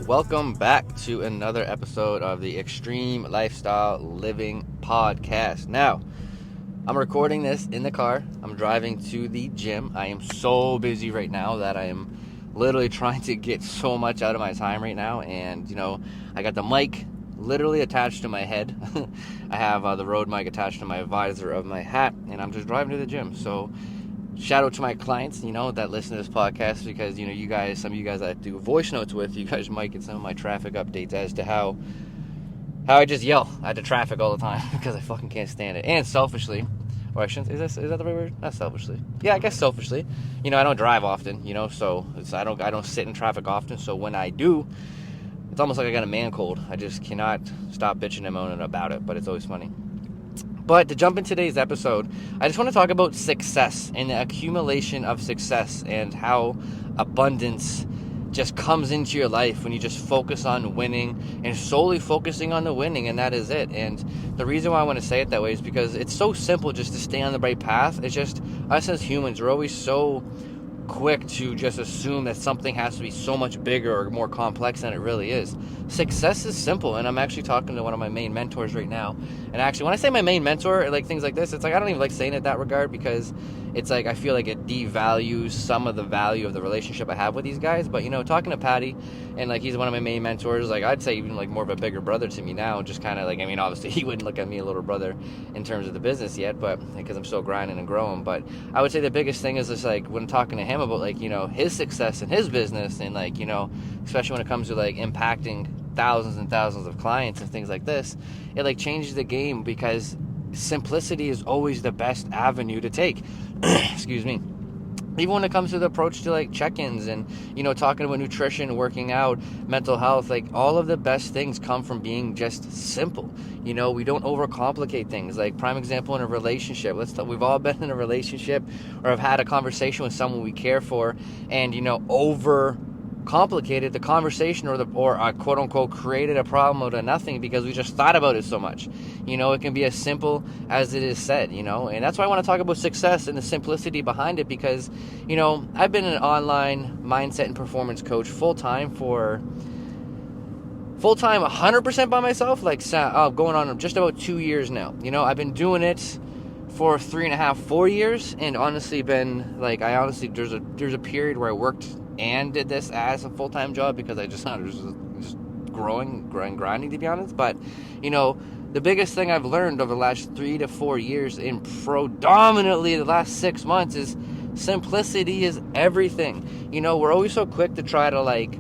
welcome back to another episode of the Extreme Lifestyle Living Podcast. Now, I'm recording this in the car. I'm driving to the gym. I am so busy right now that I am literally trying to get so much out of my time right now. And, I got the mic literally attached to my head. I have the Rode mic attached to my visor of my hat, and I'm just driving to the gym. So, shout out to my clients, that listen to this podcast because, you guys, some of you guys I do voice notes with, you guys might get some of my traffic updates as to how I just yell at the traffic all the time because I fucking can't stand it. And selfishly, or I shouldn't, is that the right word? Not selfishly. Yeah, I guess selfishly. I don't drive often, so I don't sit in traffic often. So when I do, it's almost like I got a man cold. I just cannot stop bitching and moaning about it, but it's always funny. But to jump in today's episode, I just want to talk about success and the accumulation of success and how abundance just comes into your life when you just focus on winning and solely focusing on the winning, and that is it. And the reason why I want to say it that way is because it's so simple just to stay on the right path. It's just us as humans, we're always so quick to just assume that something has to be so much bigger or more complex than it really is. Success is simple, and I'm actually talking to one of my main mentors right now. And actually, when I say my main mentor, like things like this, it's like I don't even like saying it that regard because it's like I feel like it devalues some of the value of the relationship I have with these guys. But talking to Patty, and like he's one of my main mentors, like I'd say even like more of a bigger brother to me now. Just kind of like, obviously he wouldn't look at me a little brother in terms of the business yet, but because I'm still grinding and growing. But I would say the biggest thing is just like when talking to him about like his success in his business and like especially when it comes to like impacting thousands and thousands of clients and things like this, it like changes the game because simplicity is always the best avenue to take. Excuse me. Even when it comes to the approach to like check-ins and talking about nutrition, working out, mental health, like all of the best things come from being just simple. We don't overcomplicate things. Like prime example in a relationship, we've all been in a relationship or have had a conversation with someone we care for and over complicated the conversation or quote unquote created a problem out of nothing because we just thought about it so much. It can be as simple as it is said, and that's why I want to talk about success and the simplicity behind it because I've been an online mindset and performance coach full-time 100% by myself, like going on just about 2 years now. I've been doing it for 3.5, 4 years, and honestly there's a period where I worked and did this as a full-time job because I just growing, grinding, to be honest. But the biggest thing I've learned over the last 3 to 4 years, in predominantly the last 6 months, is simplicity is everything. We're always so quick to try to like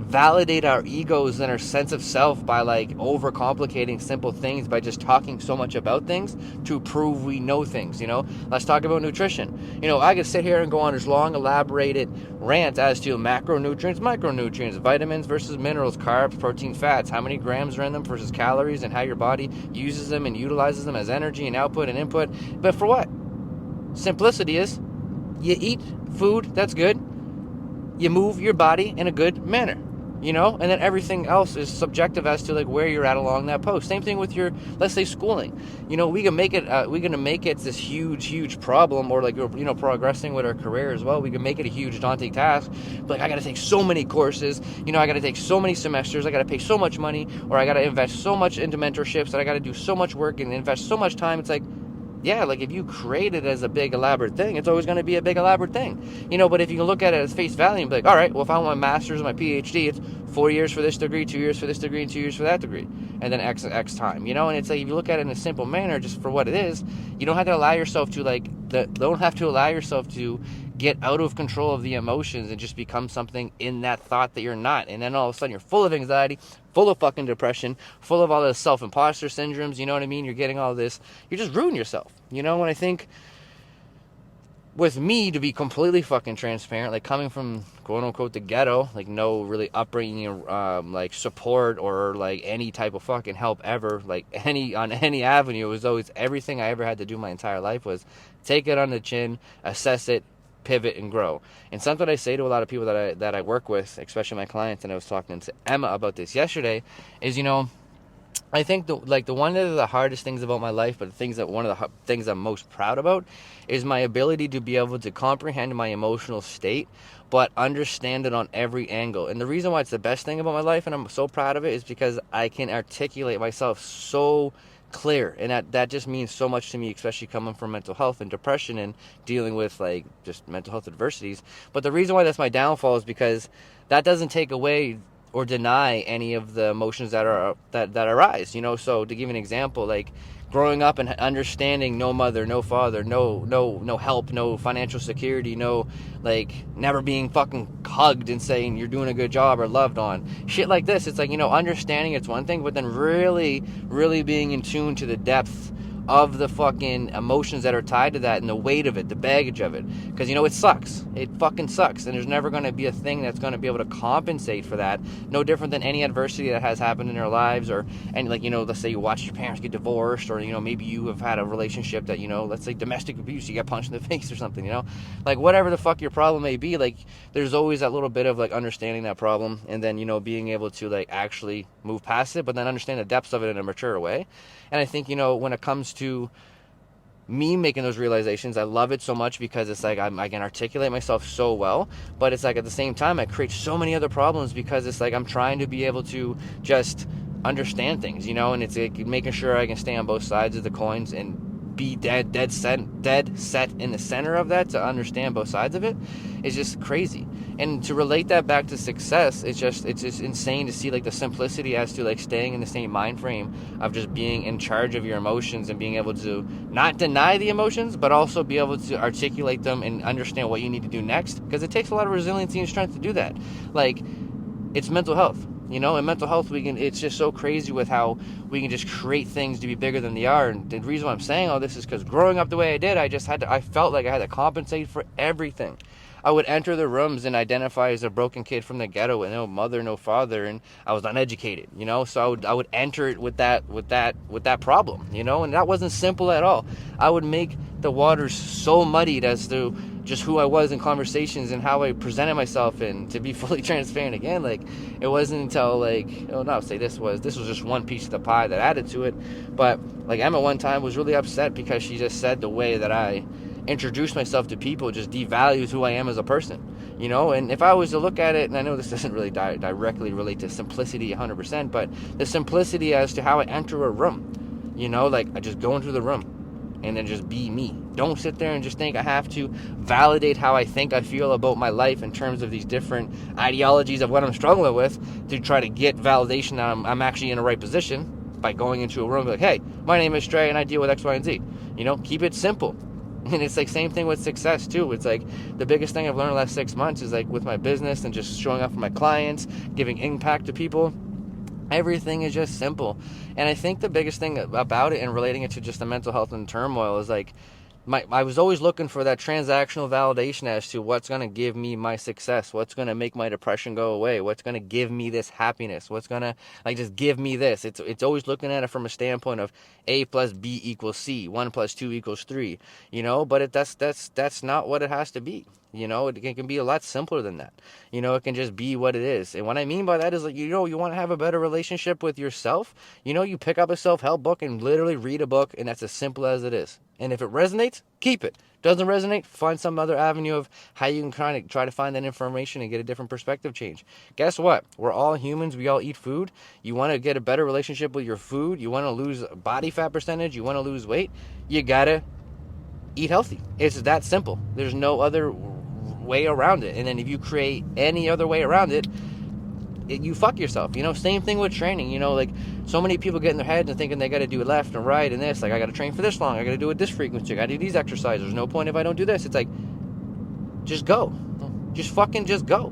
validate our egos and our sense of self by like overcomplicating simple things by just talking so much about things to prove we know things. Let's talk about nutrition. I could sit here and go on this long elaborated rant as to macronutrients, micronutrients, vitamins versus minerals, carbs, protein, fats, how many grams are in them versus calories, and how your body uses them and utilizes them as energy and output and input. But for what? Simplicity is you eat food that's good, you move your body in a good manner. And then everything else is subjective as to like where you're at along that post. Same thing with your, let's say, schooling. We can make it, we're gonna make it this huge problem, or like progressing with our career as well. We can make it a huge daunting task. But like I gotta take so many courses. I gotta take so many semesters. I gotta pay so much money, or I gotta invest so much into mentorships, that I gotta do so much work and invest so much time. It's like, yeah, like if you create it as a big elaborate thing, it's always going to be a big elaborate thing. But if you can look at it as face value and be like, all right, well, if I want my master's and my PhD, it's 4 years for this degree, 2 years for this degree, and 2 years for that degree, and then X time, and it's like if you look at it in a simple manner, just for what it is, you don't have to allow yourself to get out of control of the emotions and just become something in that thought that you're not. And then all of a sudden you're full of anxiety, full of fucking depression, full of all this self-imposter syndromes, you know what I mean? You're getting all this, you're just ruining yourself, and I think with me, to be completely fucking transparent, like coming from quote unquote the ghetto, like no really upbringing, like support or like any type of fucking help ever, like on any avenue, it was always everything I ever had to do my entire life was take it on the chin, assess it, pivot, and grow. And something I say to a lot of people that I work with, especially my clients, and I was talking to Emma about this yesterday, is I think the one of the hardest things about my life, but one of the things I'm most proud about, is my ability to be able to comprehend my emotional state, but understand it on every angle. And the reason why it's the best thing about my life, and I'm so proud of it, is because I can articulate myself so clear, and that just means so much to me, especially coming from mental health and depression and dealing with like just mental health adversities. But the reason why that's my downfall is because that doesn't take away or deny any of the emotions that arise, so to give an example, like growing up and understanding no mother, no father, no help, no financial security, no, like, never being fucking hugged and saying you're doing a good job or loved on, shit like this. It's like, understanding it's one thing, but then really really being in tune to the depth of the fucking emotions that are tied to that and the weight of it, the baggage of it. Because, it sucks. It fucking sucks. And there's never going to be a thing that's going to be able to compensate for that. No different than any adversity that has happened in their lives, or, and like, let's say you watch your parents get divorced, or, maybe you have had a relationship that, let's say domestic abuse, you got punched in the face or something, like whatever the fuck your problem may be, like there's always that little bit of like understanding that problem, and then, being able to like actually move past it, but then understand the depths of it in a mature way. And I think, when it comes to me making those realizations, I love it so much because it's like I can articulate myself so well, but it's like at the same time I create so many other problems because it's like I'm trying to be able to just understand things, and it's like making sure I can stay on both sides of the coins and be dead set in the center of that, to understand both sides of it is just crazy. And to relate that back to success, it's just insane to see like the simplicity as to like staying in the same mind frame of just being in charge of your emotions and being able to not deny the emotions, but also be able to articulate them and understand what you need to do next, because it takes a lot of resiliency and strength to do that. Like, it's mental health. In mental health, it's just so crazy with how we can just create things to be bigger than they are. And the reason why I'm saying all this is because growing up the way I did, I felt like I had to compensate for everything. I would enter the rooms and identify as a broken kid from the ghetto with no mother, no father, and I was uneducated, so I would enter it with that problem, and that wasn't simple at all. I would make the waters so muddied as to just who I was in conversations and how I presented myself. And to be fully transparent again, like, it wasn't until this was just one piece of the pie that added to it. But like Emma one time was really upset because she just said the way that I introduce myself to people just devalues who I am as a person, and if I was to look at it, and I know this doesn't really directly relate to simplicity 100%, but the simplicity as to how I enter a room, like I just go into the room and then just be me. Don't sit there and just think I have to validate how I think I feel about my life in terms of these different ideologies of what I'm struggling with to try to get validation that I'm actually in the right position by going into a room like, hey, my name is Trey and I deal with X, Y, and Z. Keep it simple. And it's like same thing with success too. It's like the biggest thing I've learned the last 6 months is like with my business and just showing up for my clients, giving impact to people. Everything is just simple. And I think the biggest thing about it and relating it to just the mental health and turmoil is like I was always looking for that transactional validation as to what's going to give me my success, what's going to make my depression go away, what's going to give me this happiness, what's going to like just give me this. It's always looking at it from a standpoint of A plus B equals C, 1 plus 2 equals 3, but that's not what it has to be. It can be a lot simpler than that. It can just be what it is. And what I mean by that is like, you want to have a better relationship with yourself. You pick up a self-help book and literally read a book, and that's as simple as it is. And if it resonates, keep it. Doesn't resonate, find some other avenue of how you can kind of try to find that information and get a different perspective change. Guess what? We're all humans. We all eat food. You want to get a better relationship with your food. You want to lose body fat percentage. You want to lose weight. You got to eat healthy. It's that simple. There's no other way around it. And then if you create any other way around it, you fuck yourself. Same thing with training. Like so many people get in their heads and thinking they got to do it left and right and this. Like, I got to train for this long. I got to do it this frequency. I got to do these exercises. There's no point if I don't do this. It's like, just go. Just fucking just go.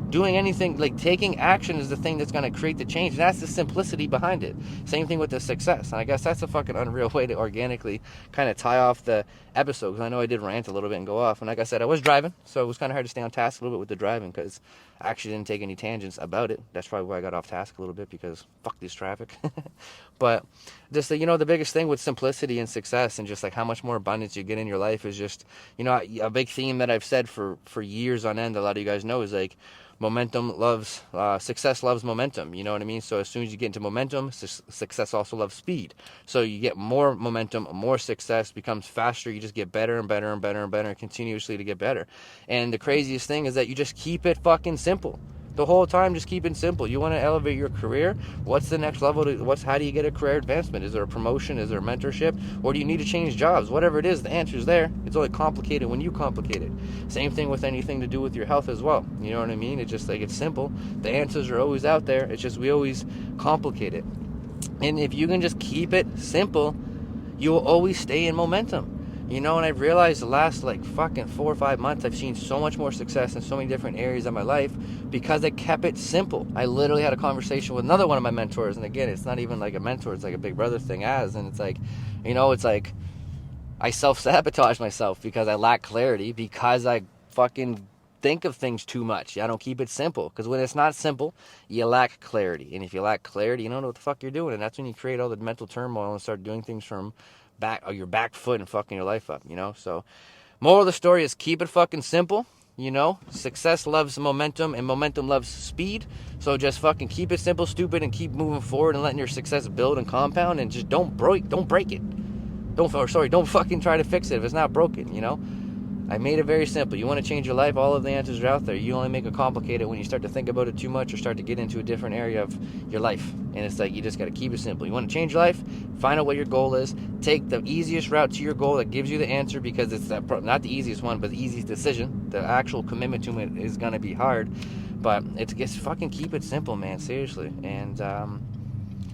Doing anything, like taking action is the thing that's going to create the change. And that's the simplicity behind it. Same thing with the success. And I guess that's a fucking unreal way to organically kind of tie off the episode. Because I know I did rant a little bit and go off. And like I said, I was driving. So it was kind of hard to stay on task a little bit with the driving because I actually didn't take any tangents about it. That's probably why I got off task a little bit, because fuck this traffic. But just, the biggest thing with simplicity and success and just like how much more abundance you get in your life is just, a big theme that I've said for years on end, a lot of you guys know, is like, Success loves momentum, you know what I mean? So as soon as you get into momentum, success also loves speed. So you get more momentum, more success, becomes faster, you just get better and better and better and better continuously to get better. And the craziest thing is that you just keep it fucking simple. The whole time, just keep it simple. You want to elevate your career? What's the next level? How do you get a career advancement? Is there a promotion? Is there a mentorship? Or do you need to change jobs? Whatever it is, the answer's there. It's only complicated when you complicate it. Same thing with anything to do with your health as well. You know what I mean? It's just like, it's simple. The answers are always out there. It's just we always complicate it. And if you can just keep it simple, you will always stay in momentum. You know, and I've realized the last like fucking 4 or 5 months, I've seen so much more success in so many different areas of my life because I kept it simple. I literally had a conversation with another one of my mentors. And again, it's not even like a mentor, it's like a big brother thing and it's like, you know, it's like I self-sabotage myself because I lack clarity, because I fucking think of things too much. I don't keep it simple, because when it's not simple, you lack clarity. And if you lack clarity, you don't know what the fuck you're doing. And that's when you create all the mental turmoil and start doing things from your back foot and fucking your life up, you know? So moral of the story is keep it fucking simple. You know, success loves momentum and momentum loves speed. So just fucking keep it simple, stupid, and keep moving forward and letting your success build and compound, and just don't break it. Don't fucking try to fix it if it's not broken, you know? I made it very simple. You want to change your life, all of the answers are out there. You only make it complicated when you start to think about it too much or start to get into a different area of your life. And it's like, you just got to keep it simple. You want to change your life, find out what your goal is, take the easiest route to your goal that gives you the answer, because it's not the easiest one, but the easiest decision. The actual commitment to it is going to be hard, but it's fucking keep it simple, man, seriously. And I'm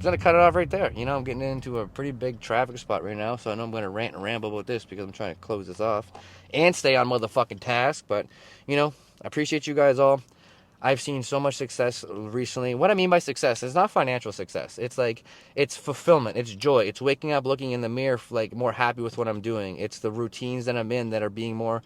going to cut it off right there. You know, I'm getting into a pretty big traffic spot right now, so I know I'm going to rant and ramble about this because I'm trying to close this off and stay on motherfucking task. But, you know, I appreciate you guys all. I've seen so much success recently. What I mean by success is not financial success. It's like, it's fulfillment. It's joy. It's waking up, looking in the mirror, like more happy with what I'm doing. It's the routines that I'm in that are being more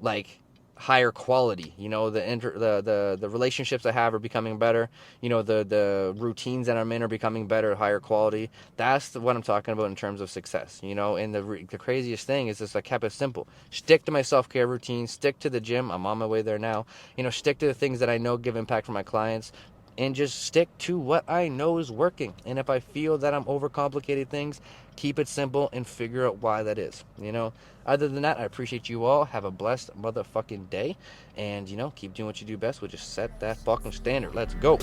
like higher quality. You know, the relationships I have are becoming better. You know, the routines that I'm in are becoming better, higher quality. That's what I'm talking about in terms of success. You know, and the craziest thing is just I kept it simple. Stick to my self-care routine, stick to the gym. I'm on my way there now. You know, stick to the things that I know give impact for my clients, and just stick to what I know is working. And if I feel that I'm overcomplicating things, keep it simple and figure out why that is. You know, other than that, I appreciate you all. Have a blessed motherfucking day. And, you know, keep doing what you do best. We'll just set that fucking standard. Let's go.